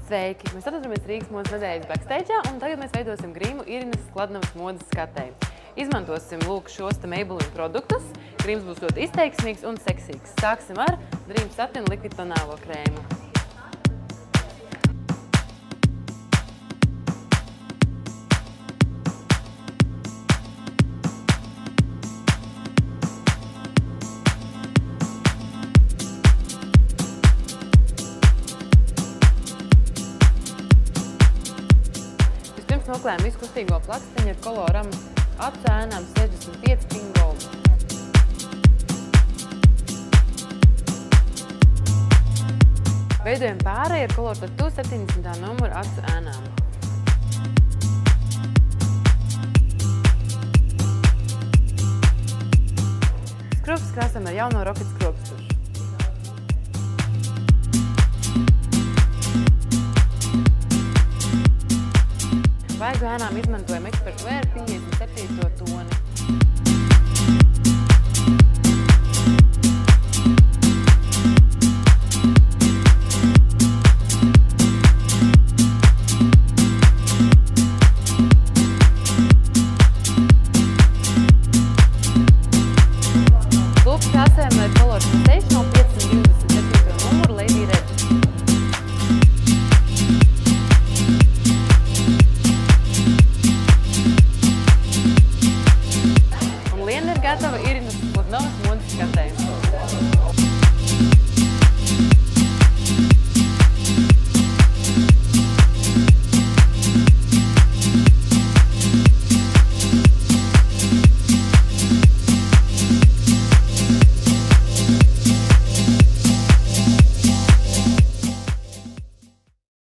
Sveiki! Mēs atrodamies Rīgas modes nedēļas backstage'ā, un tagad mēs veidosim grimu Irinas Skladnavas modes skatei. Izmantosim lūk šos te Maybelline produktus. Grims būs ļoti izteiksmīgs un seksīgs. Sāksim ar Dream Satin Liquid tonālo krēmu. Noklējam visu kustīgo plakstiņu ar koloram acu ēnām 65 Pink Gold. Veidojam pārēju ar koloru Tattoo 70. numuru acu ēnām. Skrubs krāsam ar jauno Rocket skrubstušu. Vaigu ēnām izmantojam Expert Wear 57. toni. Lūk krāsējam ar Color Sensational